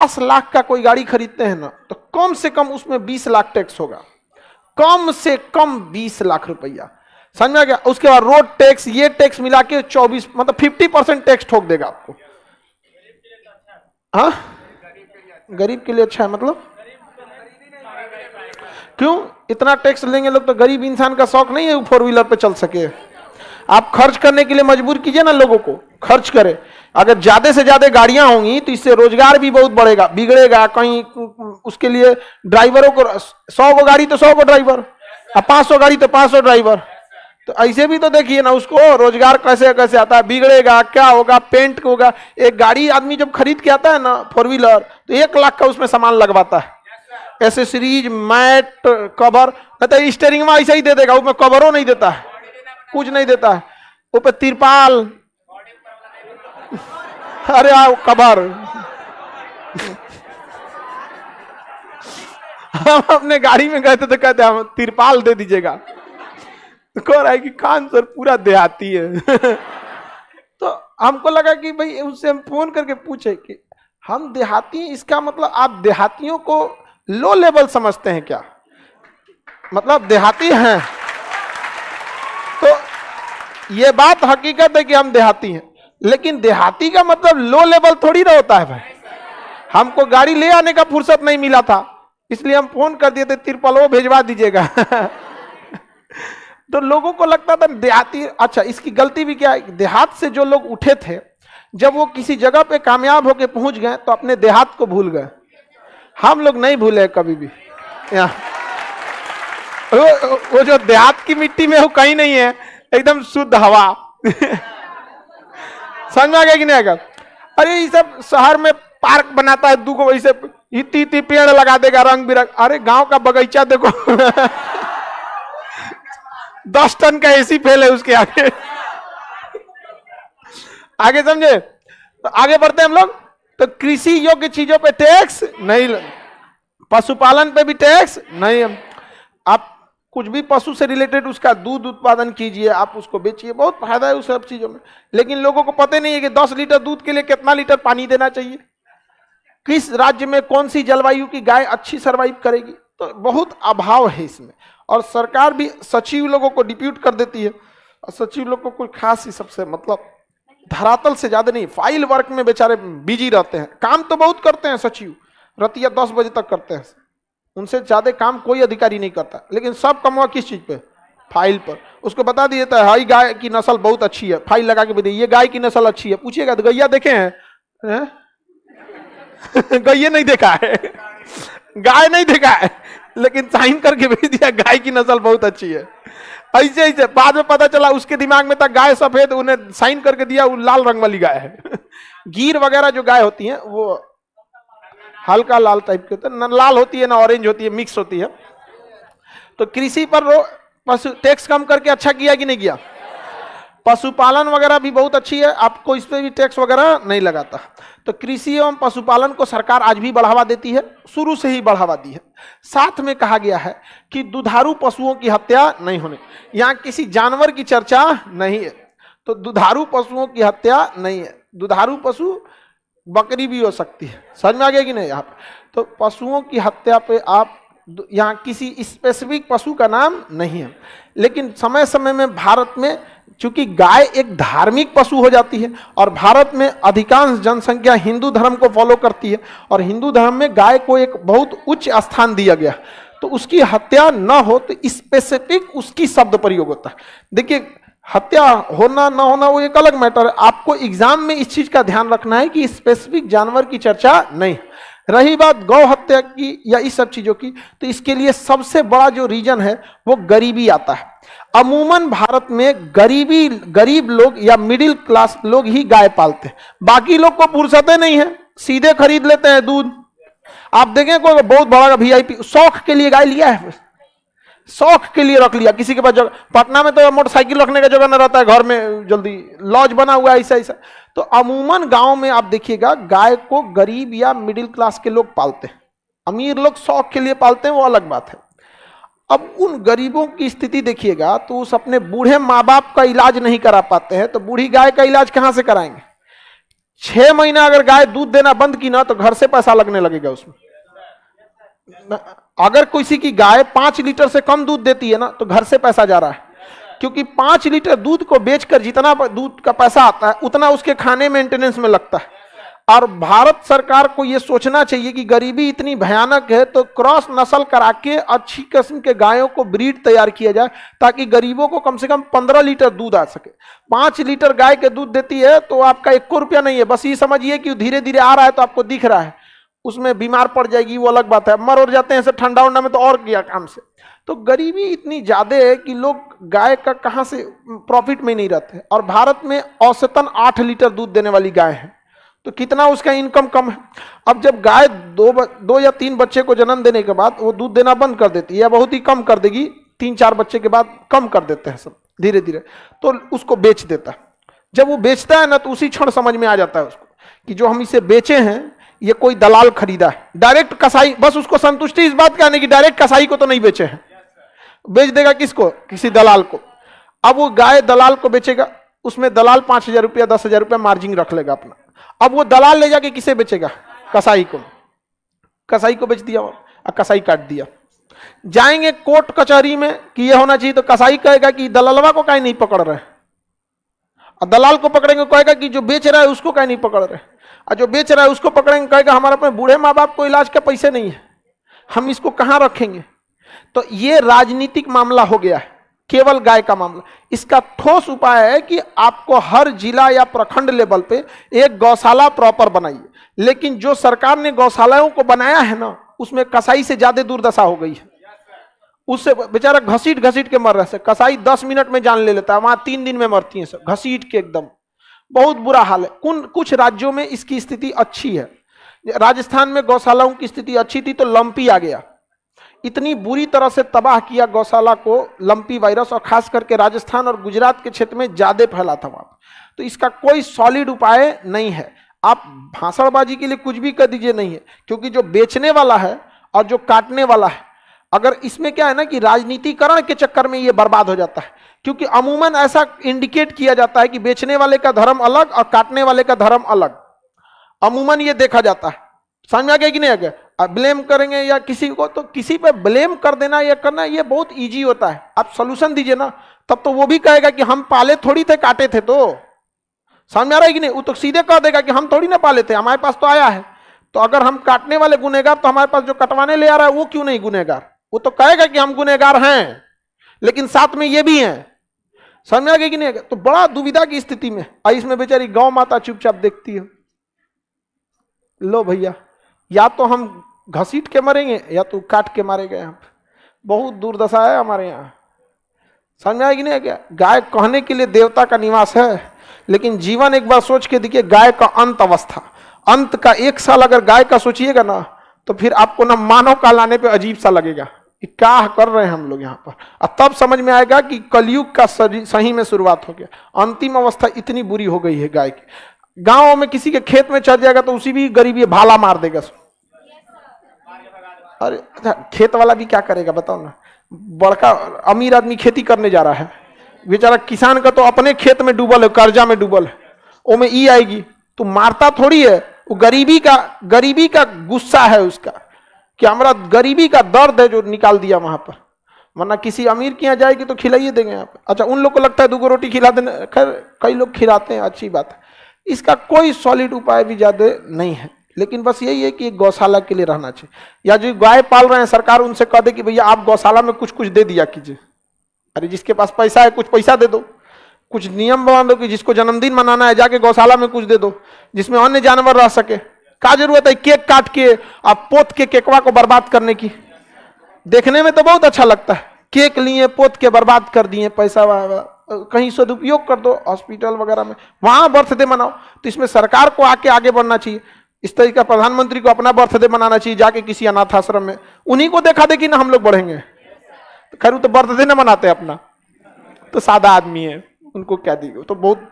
लाख का कोई गाड़ी खरीदते हैं ना, तो कम से कम उसमें 20 लाख टैक्स होगा, कम से कम 20 लाख रुपया, समझ में आ गया। उसके बाद रोड टैक्स, ये टैक्स मिला के 24 मतलब 50% टैक्स ठोक देगा आपको। हाँ, गरीब के लिए अच्छा है, मतलब क्यों इतना टैक्स लेंगे लोग? तो गरीब इंसान का शौक नहीं है 4 व्हीलर पे चल सके। आप खर्च करने के लिए मजबूर कीजिए ना लोगों को, खर्च करें। अगर ज्यादा से ज्यादा गाड़ियां होंगी तो इससे रोजगार भी बहुत बढ़ेगा, बिगड़ेगा कहीं। उसके लिए ड्राइवरों को 100 गो गाड़ी तो 100 गो ड्राइवर, अब 500 गाड़ी तो 500 ड्राइवर। तो ऐसे भी तो देखिए ना, उसको रोजगार कैसे कैसे आता है, बिगड़ेगा, क्या होगा, पेंट होगा। एक गाड़ी आदमी जब खरीद के आता है ना 4 व्हीलर, तो 1 लाख का उसमें सामान लगवाता है, एसेसरीज, मैट, कवर। तो स्टेयरिंग में ऐसा ही दे देगा, उसमें कवरों नहीं देता है, कुछ नहीं देता है, ऊपर तिरपाल, अरे आओ कवर। हम अपने गाड़ी में गए थे तो कहते हम तिरपाल दे दीजिएगा, तो कह रहा है कि खान सर पूरा देहाती है। तो हमको लगा कि भाई उससे हम फोन करके पूछे कि हम देहाती हैं, इसका मतलब आप देहातियों को लो लेवल समझते हैं क्या? मतलब देहाती हैं तो ये बात हकीकत है कि हम देहाती हैं, लेकिन देहाती का मतलब लो लेवल थोड़ी ना होता है भाई। हमको गाड़ी ले आने का फुर्सत नहीं मिला था, इसलिए हम फोन कर दिए थे तिरपाल वो भेजवा दीजिएगा। तो लोगों को लगता था देहाती। अच्छा, इसकी गलती भी क्या है, देहात से जो लोग उठे थे, जब वो किसी जगह पे कामयाब होके पहुंच गए तो अपने देहात को भूल गए। हम लोग नहीं भूले कभी भी। वो जो देहात की मिट्टी में वो कहीं नहीं है, एकदम शुद्ध हवा। समझ में आ गया कि नहीं आएगा? अरे ये सब शहर में पार्क बनाता है, दूगो वैसे इतनी पेड़ लगा देगा रंग बिरंग। अरे गांव का बगीचा देखो। 10 टन का एसी फेल है उसके आगे। आगे समझे? तो आगे बढ़ते हैं हम लोग। तो कृषि योग्य चीजों पे टैक्स नहीं, पशुपालन पे भी टैक्स नहीं। आप कुछ भी पशु से रिलेटेड उसका दूध उत्पादन कीजिए, आप उसको बेचिए, बहुत फायदा है उस सब चीजों में। लेकिन लोगों को पता नहीं है कि 10 लीटर दूध के लिए कितना लीटर पानी देना चाहिए, किस राज्य में कौन सी जलवायु की गाय अच्छी सर्वाइव करेगी। तो बहुत अभाव है इसमें, और सरकार भी सचिव लोगों को डिप्यूट कर देती है, और सचिव लोग को कोई खास ही सबसे मतलब धरातल से ज्यादा नहीं, फाइल वर्क में बेचारे बिजी रहते हैं। काम तो बहुत करते हैं सचिव, रतिया 10 बजे तक करते हैं, उनसे ज्यादा काम कोई अधिकारी नहीं करता। लेकिन सब कमवा किस चीज पे? फाइल पर। उसको बता दिया जाता है हाई गाय की नस्ल बहुत अच्छी है, फाइल लगा के बताइए ये गाय की नस्ल अच्छी है। पूछिएगा तो गैया देखे हैं? गैया नहीं देखा है, गाय नहीं देखा है, लेकिन साइन करके भेज दिया गाय की नस्ल बहुत अच्छी है। ऐसे ऐसे बाद में पता चला उसके दिमाग में था गाय सफेद, उन्हें साइन करके दिया वो लाल रंग वाली गाय है। गिर वगैरह जो गाय होती हैं वो हल्का लाल टाइप के होते हैं, न लाल होती है ना ऑरेंज होती है, मिक्स होती है। तो कृषि पर पशु टैक्स कम करके अच्छा किया कि नहीं किया? पशुपालन वगैरह भी बहुत अच्छी है, आपको इस पे भी टैक्स वगैरह नहीं लगाता। तो कृषि एवं पशुपालन को सरकार आज भी बढ़ावा देती है, शुरू से ही बढ़ावा दी है। साथ में कहा गया है कि दुधारू पशुओं की हत्या नहीं होने, यहाँ किसी जानवर की चर्चा नहीं है। तो दुधारू पशुओं की हत्या नहीं है, दुधारू पशु बकरी भी हो सकती है। समझ में आ गया कि नहीं? आप तो पशुओं की हत्या पे आप यहाँ किसी स्पेसिफिक पशु का नाम नहीं है। लेकिन समय समय में भारत में चूंकि गाय एक धार्मिक पशु हो जाती है, और भारत में अधिकांश जनसंख्या हिंदू धर्म को फॉलो करती है, और हिंदू धर्म में गाय को एक बहुत उच्च स्थान दिया गया, तो उसकी हत्या न हो तो स्पेसिफिक उसकी शब्द प्रयोग होता है। देखिए, हत्या होना ना होना वो एक अलग मैटर है, आपको एग्जाम में इस चीज का ध्यान रखना है कि स्पेसिफिक जानवर की चर्चा नहीं। रही बात गौ हत्या की या इस सब चीजों की, तो इसके लिए सबसे बड़ा जो रीजन है वो गरीबी आता है। अमूमन भारत में गरीब लोग या मिडिल क्लास लोग ही गाय पालते हैं, बाकी लोग को फुर्सतें नहीं है, सीधे खरीद लेते हैं दूध। आप देखें कोई बहुत बड़ा VIP शौक के लिए गाय लिया है, शौक के लिए रख लिया, किसी के पास जगह, पटना में तो मोटरसाइकिल रखने का जगह न रहता है, घर में जल्दी लॉज बना हुआ है ऐसा ऐसा। तो अमूमन गांव में आप देखिएगा गाय को गरीब या मिडिल क्लास के लोग पालते हैं, अमीर लोग शौक के लिए पालते हैं, वो अलग बात है। अब उन गरीबों की स्थिति देखिएगा तो उस अपने बूढ़े माँ बाप का इलाज नहीं करा पाते हैं, तो बूढ़ी गाय का इलाज कहां से कराएंगे? 6 महीना अगर गाय दूध देना बंद की ना तो घर से पैसा लगने लगेगा उसमें। अगर किसी की गाय 5 लीटर से कम दूध देती है ना तो घर से पैसा जा रहा है, क्योंकि 5 लीटर दूध को बेचकर जितना दूध का पैसा आता है उतना उसके खाने मेंटेनेंस में लगता है। और भारत सरकार को यह सोचना चाहिए कि गरीबी इतनी भयानक है तो क्रॉस नस्ल करा के अच्छी किस्म के गायों को ब्रीड तैयार किया जाए ताकि गरीबों को कम से कम 15 लीटर दूध आ सके। 5 लीटर गाय के दूध देती है तो आपका 1 रुपया नहीं है, बस ये समझिए कि धीरे धीरे आ रहा है तो आपको दिख रहा है, उसमें बीमार पड़ जाएगी वो अलग बात है, मर और जाते हैं सब ठंडा उंडा में तो और किया काम से। तो गरीबी इतनी ज्यादा है कि लोग गाय का कहां से प्रॉफिट में नहीं रहते। और भारत में औसतन 8 लीटर दूध देने वाली गाय है, तो कितना उसका इनकम कम है। अब जब गाय 2 या 3 बच्चे को जन्म देने के बाद वो दूध देना बंद कर देती है या बहुत ही कम कर देगी, 3-4 बच्चे के बाद कम कर देते हैं सब धीरे धीरे, तो उसको बेच देता है। जब वो बेचता है ना तो उसी क्षण समझ में आ जाता है उसको कि जो हम इसे बेचे हैं ये कोई दलाल खरीदा है, डायरेक्ट कसाई, बस उसको संतुष्टि इस बात का नहीं कि डायरेक्ट कसाई को तो नहीं बेचे हैं, बेच देगा किसको, किसी दलाल को। अब वो गाय दलाल को बेचेगा, उसमें दलाल 5,000 रुपया 10,000 रुपया मार्जिन रख लेगा अपना। अब वो दलाल ले जाके किसे बेचेगा, कसाई को, कसाई को बेच दिया और कसाई काट दिया। जाएंगे कोर्ट कचहरी में कि ये होना चाहिए तो कसाई कहेगा कि दलालवा को काहे नहीं पकड़ रहे, और दलाल को पकड़ेंगे कहेगा कि जो बेच रहा है उसको काहे नहीं पकड़ रहे, और जो बेच रहा है उसको पकड़ेंगे कहेगा हमारे अपने बूढ़े माँ बाप को इलाज के पैसे नहीं है, हम इसको कहां रखेंगे। तो ये राजनीतिक मामला हो गया है, केवल गाय का मामला। इसका ठोस उपाय है कि आपको हर जिला या प्रखंड लेवल पे एक गौशाला प्रॉपर बनाइए। लेकिन जो सरकार ने गौशालाओं को बनाया है ना उसमें कसाई से ज्यादा दुर्दशा हो गई है, उससे बेचारा घसीट घसीट के मर रहे हैं। कसाई 10 मिनट में जान ले लेता है, वहां 3 दिन में मरती है सब घसीट के, एकदम बहुत बुरा हाल है। कुछ राज्यों में इसकी स्थिति अच्छी है, राजस्थान में गौशालाओं की स्थिति अच्छी थी तो लंपी आ गया, इतनी बुरी तरह से तबाह किया गौशाला को लंपी वायरस, और खास करके राजस्थान और गुजरात के क्षेत्र में ज्यादा फैला था वहां। तो इसका कोई सॉलिड उपाय नहीं है, आप भाषणबाजी के लिए कुछ भी कर दीजिए नहीं है, क्योंकि जो बेचने वाला है और जो काटने वाला है, अगर इसमें क्या है ना कि राजनीतिकरण के चक्कर में ये बर्बाद हो जाता है। क्योंकि अमूमन ऐसा इंडिकेट किया जाता है कि बेचने वाले का धर्म अलग और काटने वाले का धर्म अलग, अमूमन ये देखा जाता है। समझ में आ गया कि नहीं आ गया। ब्लेम करेंगे या किसी को, तो किसी पे ब्लेम कर देना या करना ये बहुत इजी होता है। आप सोल्यूशन दीजिए ना, तब तो वो भी कहेगा कि हम पाले थोड़ी थे, काटे थे। तो समझ में आ रहा है कि नहीं, वो तो सीधे कह देगा कि हम थोड़ी ना पाले थे, हमारे पास तो आया है। तो अगर हम काटने वाले गुनहगार, तो हमारे पास जो कटवाने ले आ रहा है वो क्यों नहीं गुनहगार। वो तो कहेगा कि हम गुनहगार हैं लेकिन साथ में ये भी हैं। समझ में आ गया कि नहीं। तो बड़ा दुविधा की स्थिति में, और इसमें बेचारी गौ माता चुपचाप देखती है। लो भैया, या तो हम घसीट के मरेंगे या तो काट के मारे गए। यहाँ बहुत दुर्दशा है हमारे यहाँ। समझ में आया कि नहीं क्या। गाय कहने के लिए देवता का निवास है, लेकिन जीवन एक बार सोच के देखिए, गाय का अंत अवस्था, अंत का 1 साल अगर गाय का सोचिएगा ना, तो फिर आपको ना मानव काल आने पे अजीब सा लगेगा कि क्या कर रहे हैं हम लोग यहाँ पर। और तब समझ में आएगा कि कलयुग का सही में शुरुआत हो गया। अंतिम अवस्था इतनी बुरी हो गई है गाय की। गांव में किसी के खेत में चढ़ जाएगा तो उसी भी गरीबी भाला मार देगा। अरे अच्छा, खेत वाला भी क्या करेगा बताओ ना। बड़का अमीर आदमी खेती करने जा रहा है, बेचारा किसान का तो अपने खेत में डूबल है, कर्जा में डूबल है, वो में ई आएगी तो मारता थोड़ी है। वो गरीबी का गुस्सा है उसका, कि हमारा गरीबी का दर्द है जो निकाल दिया वहां पर। वरना किसी अमीर के यहाँ जाएगी तो खिलाइए देंगे यहाँ पर। अच्छा, उन लोग को लगता है 2 रोटी खिला देने, खैर कई लोग खिलाते हैं, अच्छी बात है। इसका कोई सॉलिड उपाय भी ज्यादा नहीं है, लेकिन बस यही है कि एक गौशाला के लिए रहना चाहिए। या जो गाय पाल रहे हैं, सरकार उनसे कह दे कि भैया आप गौशाला में कुछ कुछ दे दिया कीजिए। अरे जिसके पास पैसा है कुछ पैसा दे दो, कुछ नियम बना दो कि जिसको जन्मदिन मनाना है जाके गौशाला में कुछ दे दो, जिसमें अन्य जानवर रह सके। क्या जरूरत है केक काट के आप पोत के केकवा को बर्बाद करने की। देखने में तो बहुत अच्छा लगता है, केक लिए पोत के बर्बाद कर दिए, पैसा कहीं सदुपयोग कर दो हॉस्पिटल वगैरह में, वहां बर्थडे मनाओ। तो इसमें सरकार को आगे बढ़ना चाहिए। इस तरीके का प्रधानमंत्री को अपना बर्थडे मनाना चाहिए जाके किसी अनाथ आश्रम में, उन्हीं को देखा देखी ना हम लोग बढ़ेंगे। खैर वो तो बर्थडे ना मनाते अपना, तो सादा आदमी है, उनको क्या दी, तो बहुत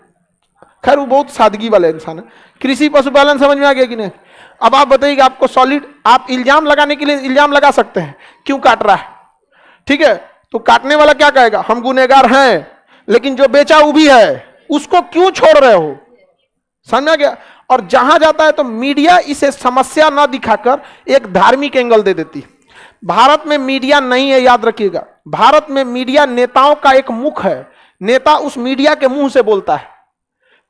खैर वो बहुत सादगी वाले इंसान है। कृषि पशुपालन समझ में आ गया कि नहीं। अब आप बताइए आपको सॉलिड, आप इल्जाम लगाने के लिए इल्जाम लगा सकते हैं क्यों काट रहा है, ठीक है। तो काटने वाला क्या कहेगा, हम गुनहगार हैं, लेकिन जो बेचा वो भी है, उसको क्यों छोड़ रहे हो। समझ में आ गया। और जहां जाता है तो मीडिया इसे समस्या न दिखाकर एक धार्मिक एंगल दे देती है। भारत में मीडिया नहीं है, याद रखिएगा। भारत में मीडिया नेताओं का एक मुख है, नेता उस मीडिया के मुंह से बोलता है।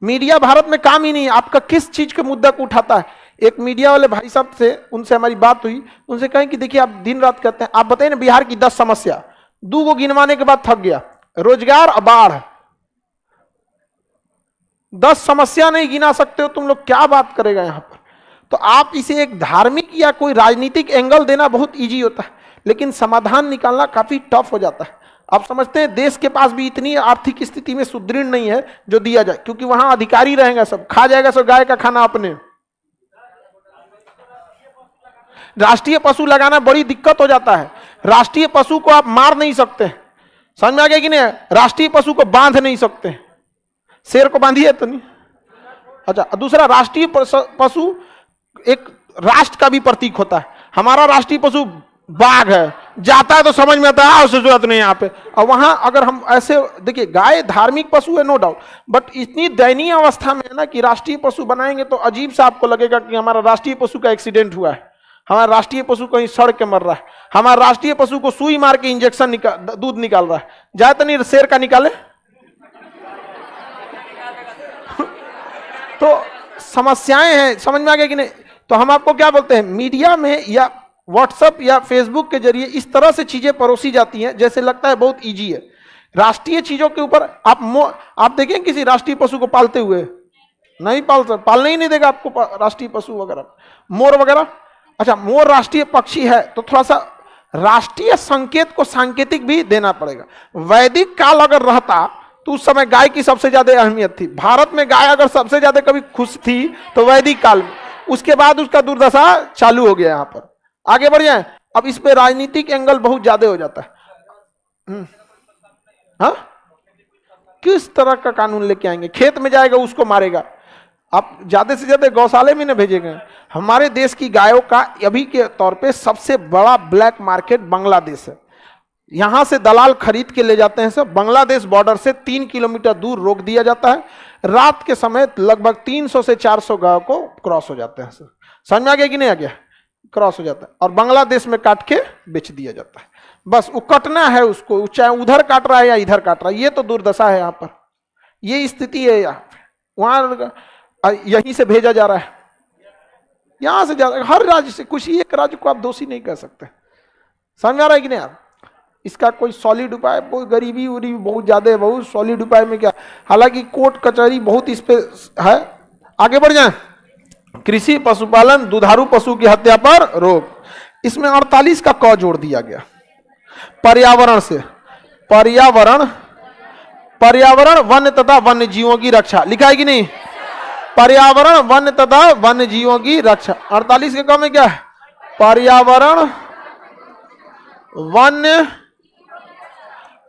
मीडिया भारत में काम ही नहीं है, आपका किस चीज के मुद्दा को उठाता है। एक मीडिया वाले भाई साहब से, उनसे हमारी बात हुई, उनसे कहें कि देखिए आप दिन रात कहते हैं, आप बताइए ना बिहार की 10 समस्या, 2 को गिनवाने के बाद थक गया, रोजगार और बाढ़। 10 समस्या नहीं गिना सकते हो तुम लोग, क्या बात करेगा यहां पर। तो आप इसे एक धार्मिक या कोई राजनीतिक एंगल देना बहुत इजी होता है, लेकिन समाधान निकालना काफी टफ हो जाता है। आप समझते हैं देश के पास भी इतनी आर्थिक स्थिति में सुदृढ़ नहीं है जो दिया जाए, क्योंकि वहां अधिकारी रहेगा, सब खा जाएगा, सब गाय का खाना अपने। राष्ट्रीय पशु लगाना बड़ी दिक्कत हो जाता है। राष्ट्रीय पशु को आप मार नहीं सकते, समझ में आ गया कि नहीं। राष्ट्रीय पशु को बांध नहीं सकते, शेर को बांधिए तो नहीं। अच्छा, दूसरा, राष्ट्रीय पशु एक राष्ट्र का भी प्रतीक होता है। हमारा राष्ट्रीय पशु बाघ है, जाता है तो समझ में आता है उसे जरूरत नहीं यहाँ पे। और वहां अगर हम ऐसे देखिए, गाय धार्मिक पशु है नो डाउट, बट इतनी दयनीय अवस्था में है ना कि राष्ट्रीय पशु बनाएंगे तो अजीब सा आपको लगेगा कि हमारा राष्ट्रीय पशु का एक्सीडेंट हुआ है, हमारा राष्ट्रीय पशु कहीं सड़ के मर रहा है, हमारा राष्ट्रीय पशु को सुई मार के इंजेक्शन दूध निकाल रहा है। जाए तो नहीं शेर का निकाले। तो समस्याएं हैं, समझ में आ गया कि नहीं। तो हम आपको क्या बोलते हैं, मीडिया में या व्हाट्सएप या फेसबुक के जरिए इस तरह से चीजें परोसी जाती हैं जैसे लगता है बहुत इजी है। राष्ट्रीय चीजों के ऊपर आप देखें किसी राष्ट्रीय पशु को पालते हुए, नहीं पालने ही नहीं देगा आपको राष्ट्रीय पशु वगैरह, मोर वगैरह। अच्छा, मोर राष्ट्रीय पक्षी है तो थोड़ा सा राष्ट्रीय संकेत को सांकेतिक भी देना पड़ेगा। वैदिक काल अगर रहता तो उस समय गाय की सबसे ज्यादा अहमियत थी। भारत में गाय अगर सबसे ज्यादा कभी खुश थी तो वैदिक काल में, उसके बाद उसका दुर्दशा चालू हो गया। यहां पर आगे बढ़ जाए। अब इस पे राजनीतिक एंगल बहुत ज्यादा हो जाता है। हाँ, किस तरह का कानून लेके आएंगे, खेत में जाएगा उसको मारेगा। आप ज्यादा से ज्यादा गौशाले में न भेजेंगे। हमारे देश की गायों का अभी के तौर पे सबसे बड़ा ब्लैक मार्केट बांग्लादेश है। यहां से दलाल खरीद के ले जाते हैं सब, बांग्लादेश बॉर्डर से 3 किलोमीटर दूर रोक दिया जाता है। रात के समय लगभग 300 से 400 गायों को क्रॉस हो जाते हैं सर। समझ में आ गया कि नहीं आ गया, क्रॉस हो जाता है और बांग्लादेश में काट के बेच दिया जाता है। बस वो कटना है उसको, चाहे उधर काट रहा है या इधर काट रहा है। ये तो दुर्दशा है यहाँ पर, ये स्थिति है। यहाँ वहां यहीं से भेजा जा रहा है, यहां से जा रहा है, हर राज्य से। कुछ एक राज्य को आप दोषी नहीं कर सकते। समझ में आ रहा है कि नहीं आप। इसका कोई सॉलिड उपाय, बहुत गरीबी उरीबी बहुत ज्यादा है, बहुत सॉलिड उपाय में क्या, हालांकि कोर्ट कचहरी बहुत इस पे है। आगे बढ़ जाए। कृषि, पशुपालन, दुधारू पशु की हत्या पर रोक, इसमें 48 का क जोड़ दिया गया। पर्यावरण से, पर्यावरण वन्य तथा वन्य जीवों की रक्षा, लिखा है कि नहीं। पर्यावरण वन्य तथा वन्य जीवों की रक्षा। 48 के क में क्या है, पर्यावरण वन्य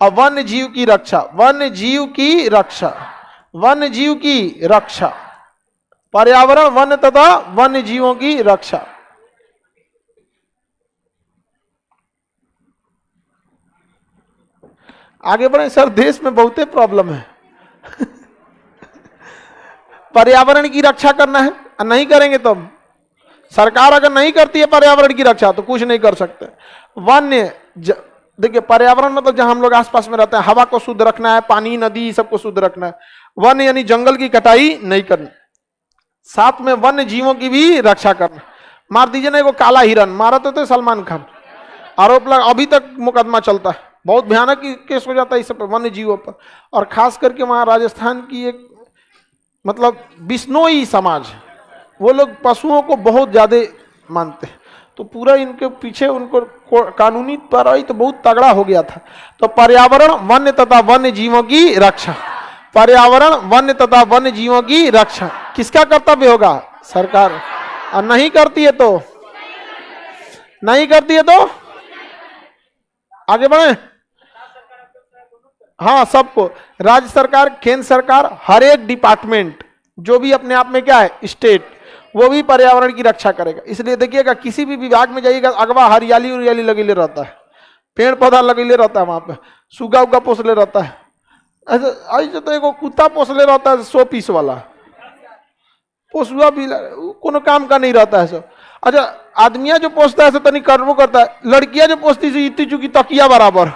और वन्य जीव की रक्षा, वन्य जीव की रक्षा, वन्य जीव की रक्षा, पर्यावरण वन्य तथा वन्य जीवों की रक्षा। आगे बढ़े सर, देश में बहुते प्रॉब्लम है। पर्यावरण की रक्षा करना है, नहीं करेंगे तो सरकार अगर नहीं करती है पर्यावरण की रक्षा तो कुछ नहीं कर सकते। वन्य देखिए, पर्यावरण मतलब जहां हम लोग आसपास में रहते हैं, हवा को शुद्ध रखना है, पानी नदी सबको शुद्ध रखना है। वन यानी जंगल की कटाई नहीं करनी, साथ में वन्य जीवों की भी रक्षा करना। मार दीजिए ना, वो काला हिरन मारा तो सलमान खान, आरोप लगा, अभी तक मुकदमा चलता है। बहुत भयानक केस हो जाता है इस पर, वन्य जीवों पर। और खास करके वहां राजस्थान की एक मतलब बिश्नोई समाज, वो लोग पशुओं को बहुत ज्यादा मानते हैं, तो पूरा इनके पीछे उनको कानूनी कार्रवाई तो बहुत तगड़ा हो गया था। तो पर्यावरण वन्य तथा वन्य जीवों की रक्षा, पर्यावरण वन्य तथा वन्य जीवों की रक्षा किसका कर्तव्य होगा, सरकार। और नहीं करती है तो, नहीं करती है तो आगे बढ़े। हाँ, सबको, राज्य सरकार, केंद्र सरकार, हर एक डिपार्टमेंट जो भी अपने आप में क्या है स्टेट, वो भी पर्यावरण की रक्षा करेगा। इसलिए देखिएगा किसी भी विभाग में जाइएगा, अगवा हरियाली उरियाली लगेले रहता है, पेड़ पौधा लगेले रहता है, वहां पे सुगा उगा पोसले रहता है। ऐसे तो एगो कुत्ता पोसले रहता है 100 पीस वाला, पोसुआ भी कोनो काम का नहीं रहता है सब। अच्छा आदमिया जो पोसता है तनी करबो करता है, लड़कियां जो पोसती है इतनी चुकी तकिया बराबर,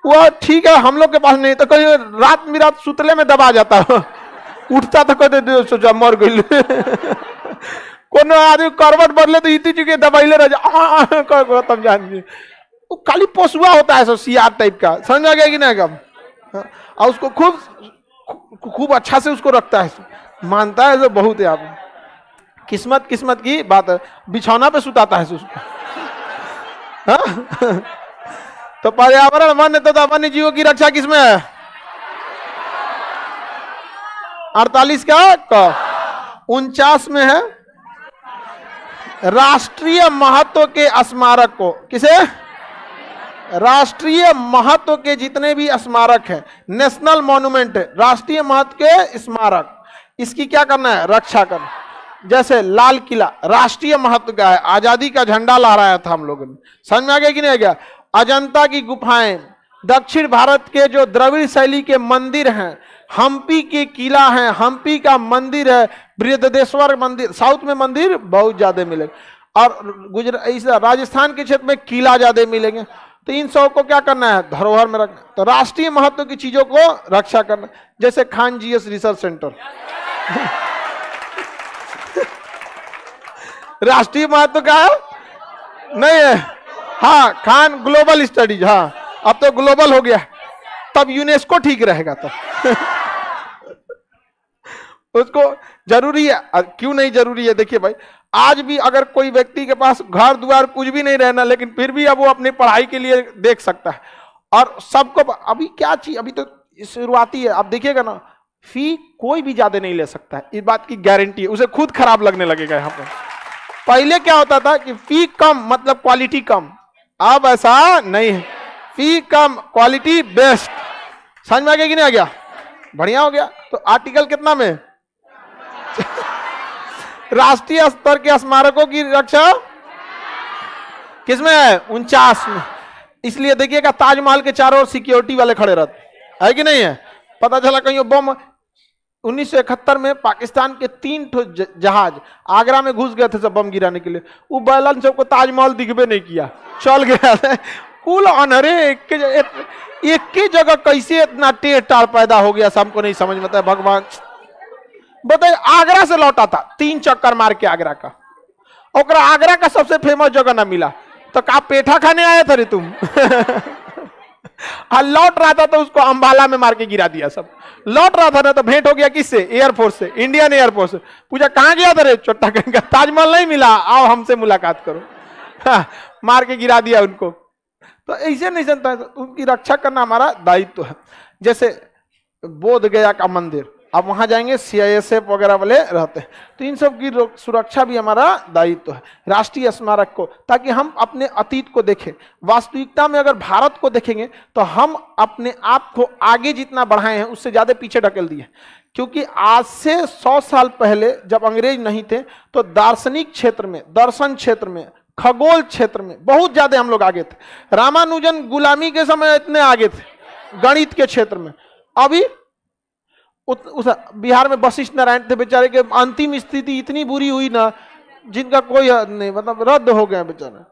वो ठीक है हम लोग के पास नहीं, तो कहीं रात में रात सुतले में दबा जाता है, उठता तो कहते सोचा मर गई। कोनो आदमी करवट बदले तो इतनी चुकी दबाइले रह जा, तब जान वो खाली पोसुआ होता है, सियार टाइप का, समझ आ गया कि नहीं कब। और उसको खूब अच्छा से उसको रखता है, मानता है, सब बहुत है। आप किस्मत की बात है, बिछौना पे सुताता है उसको। हाँ? तो पर्यावरण वन्य तथा वन्य जीवों की रक्षा किसमें है? 48 का 49 में है राष्ट्रीय महत्व के स्मारक को, किसे? राष्ट्रीय महत्व के जितने भी स्मारक है, नेशनल मॉन्यूमेंट है, राष्ट्रीय महत्व के स्मारक, इसकी क्या करना है? रक्षा करना। जैसे लाल किला राष्ट्रीय महत्व का है, आजादी का झंडा लहराया था हम लोगों ने, समझ में आ गया कि नहीं आ गया? अजंता की गुफाएं, दक्षिण भारत के जो द्रविड़ शैली के मंदिर हैं, हम्पी के किला है, हम्पी का मंदिर है, बृहदेश्वर मंदिर, साउथ में मंदिर बहुत ज्यादा मिलेंगे, और राजस्थान के क्षेत्र में किला ज्यादा मिलेंगे। तो इन सब को क्या करना है? धरोहर में रखना। तो राष्ट्रीय महत्व की चीजों को रक्षा करना, जैसे खान जीएस रिसर्च सेंटर। राष्ट्रीय महत्व का है नहीं है? हाँ, खान ग्लोबल स्टडीज, हाँ अब तो ग्लोबल हो गया, तब यूनेस्को ठीक रहेगा तब। उसको जरूरी है, क्यों नहीं जरूरी है? देखिए भाई, आज भी अगर कोई व्यक्ति के पास घर द्वार कुछ भी नहीं रहना, लेकिन फिर भी अब वो अपनी पढ़ाई के लिए देख सकता है, और सबको अभी क्या चीज, अभी तो शुरुआती है, आप देखिएगा ना, फी कोई भी ज्यादा नहीं ले सकता है, इस बात की गारंटी है, उसे खुद खराब लगने लगेगा। यहाँ पर पहले क्या होता था कि फी कम मतलब क्वालिटी कम, अब ऐसा नहीं है, फी कम क्वालिटी बेस्ट। समझ में आ गया कि नहीं आ गया? बढ़िया हो गया। तो आर्टिकल कितना में? राष्ट्रीय स्तर के स्मारकों की रक्षा किसमें है? 49 में। इसलिए देखिएगा ताजमहल के चारों ओर सिक्योरिटी वाले खड़े रहते है कि नहीं है? पता चला कहीं बम 1971 में पाकिस्तान के 3 जहाज आगरा में घुस गए थे सब बम गिराने के लिए, वो बैलन सबको ताजमहल दिखबे नहीं किया, चल गया। कुल अनहरे एक ही जगह कैसे इतना टेढ़ टाढ़ पैदा हो गया, हमको नहीं समझ में आता। भगवान बताइए, आगरा से लौटा था 3 चक्कर मार के आगरा का, और आगरा का सबसे फेमस जगह ना मिला, तो का पेठा खाने आया था रे तुम? लौट रहा था तो उसको अंबाला में मार के गिरा दिया सब। लौट रहा था ना तो भेंट हो गया किससे? एयरफोर्स से, इंडियन एयरफोर्स से। पूछा कहां गया था रे? चोट्टा कहेंगे ताजमहल नहीं मिला, आओ हमसे मुलाकात करो। हाँ, मार के गिरा दिया उनको। तो ऐसे नहीं जनता, उनकी रक्षा करना हमारा दायित्व है। जैसे बोध गया का मंदिर, अब वहां जाएंगे सीआईएसएफ वगैरह वाले रहते हैं, तो इन सब की सुरक्षा भी हमारा दायित्व है। राष्ट्रीय स्मारक को, ताकि हम अपने अतीत को देखें। वास्तविकता में अगर भारत को देखेंगे तो हम अपने आप को आगे जितना बढ़ाए हैं उससे ज्यादा पीछे ढकेल दिए, क्योंकि आज से 100 साल पहले जब अंग्रेज नहीं थे तो दार्शनिक क्षेत्र में, दर्शन क्षेत्र में, खगोल क्षेत्र में बहुत ज्यादा हम लोग आगे थे। रामानुजन गुलामी के समय इतने आगे थे गणित के क्षेत्र में। अभी उस बिहार में वशिष्ठ नारायण थे बेचारे के, अंतिम स्थिति इतनी बुरी हुई ना, जिनका कोई नहीं, मतलब रद्द हो गया बेचारा।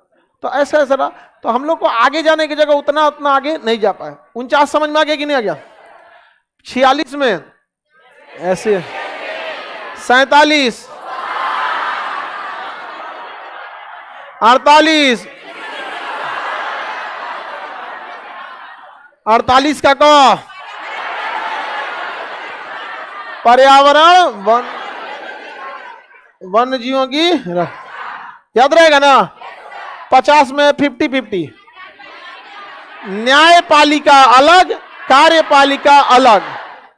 तो ऐसा ऐसा रहा, तो हम लोग को आगे जाने की जगह उतना आगे नहीं जा पाए। 49 समझ में आ गया कि नहीं आ गया? 46 में ऐसे 47, 48, 48 का कौ पर्यावरण वन्य जीवों की याद रहेगा ना? 50 में 50-50। न्यायपालिका अलग, कार्यपालिका अलग।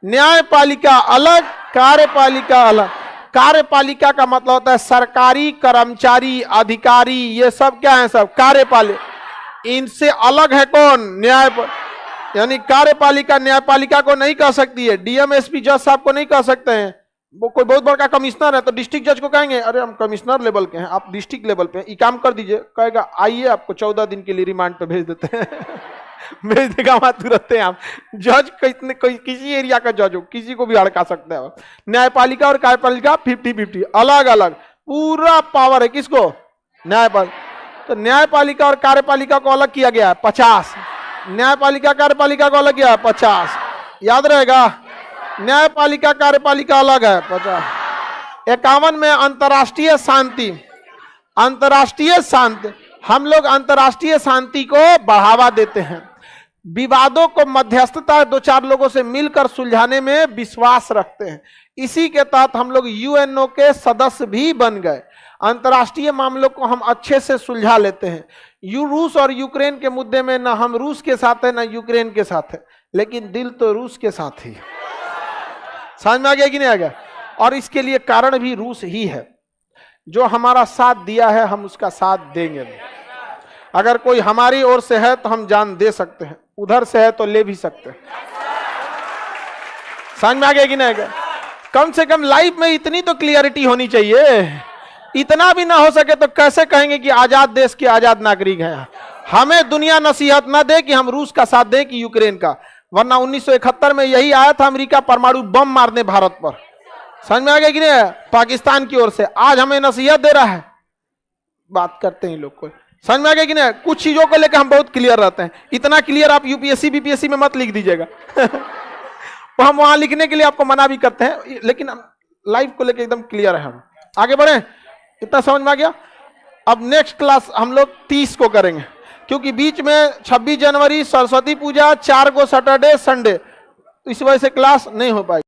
न्यायपालिका अलग, कार्यपालिका अलग। कार्यपालिका का मतलब होता है सरकारी कर्मचारी, अधिकारी, ये सब क्या है? सब कार्यपालिका। इनसे अलग है कौन? न्यायपालिका। यानी कार्यपालिका न्यायपालिका को नहीं कह सकती है, डीएम एसपी जज साहब को नहीं कह सकते हैं। वो कोई बहुत बड़ा कमिश्नर है तो डिस्ट्रिक्ट जज को कहेंगे अरे हम कमिश्नर लेवल के हैं, आप डिस्ट्रिक्ट लेवल पे ये काम कर दीजिए, कहेगा आइए आपको 14 दिन के लिए रिमांड पे भेज देते हैं। भेज देगा वहां तुरंत। आप जज कितने किसी एरिया का जज हो, किसी को भी हड़का सकते हैं। न्यायपालिका और कार्यपालिका 50-50 अलग अलग, पूरा पावर है किसको? न्यायपालिका। तो न्यायपालिका और कार्यपालिका को अलग किया गया है 50, न्यायपालिका कार्यपालिका को अलग किया है 50, याद रहेगा। न्यायपालिका कार्यपालिका अलग है 50। 51 में अंतर्राष्ट्रीय शांति, अंतर्राष्ट्रीय शांति, हम लोग अंतर्राष्ट्रीय शांति को बढ़ावा देते हैं, विवादों को मध्यस्थता 2-4 लोगों से मिलकर सुलझाने में विश्वास रखते हैं। इसी के तहत हम लोग यूएनओ के सदस्य भी बन गए। अंतर्राष्ट्रीय मामलों को हम अच्छे से सुलझा लेते हैं। रूस और यूक्रेन के मुद्दे में ना हम रूस के साथ है ना यूक्रेन के साथ है, लेकिन दिल तो रूस के साथ ही। समझ में आ गया कि नहीं आ गया? और इसके लिए कारण भी रूस ही है। जो हमारा साथ दिया है हम उसका साथ देंगे। अगर कोई हमारी ओर से है तो हम जान दे सकते हैं, उधर से है तो ले भी सकते हैं। समझ में आ गया कि नहीं आ गया? कम से कम लाइफ में इतनी तो क्लियरिटी होनी चाहिए। इतना भी ना हो सके तो कैसे कहेंगे कि आजाद देश के आजाद नागरिक हैं? हमें दुनिया नसीहत ना दे कि हम रूस का साथ दें कि यूक्रेन का, वरना 1971 में यही आया था अमेरिका परमाणु बम मारने भारत पर। समझ में आ गया कि नहीं? पाकिस्तान की ओर से आज हमें नसीहत दे रहा है। बात करते हैं लोग को, समझ में आ गया कि नहीं? कुछ चीजों को लेकर हम बहुत क्लियर रहते हैं। इतना क्लियर आप यूपीएससी बीपीएससी में मत लिख दीजिएगा। वो हम वहां लिखने के लिए आपको मना भी करते हैं, लेकिन लाइफ को लेकर एकदम क्लियर है। हम आगे बढ़े, इतना समझ में आ गया? अब नेक्स्ट क्लास हम लोग 30 को करेंगे, क्योंकि बीच में 26 जनवरी सरस्वती पूजा, 4 को सैटरडे संडे, इस वजह से क्लास नहीं हो पाएगी।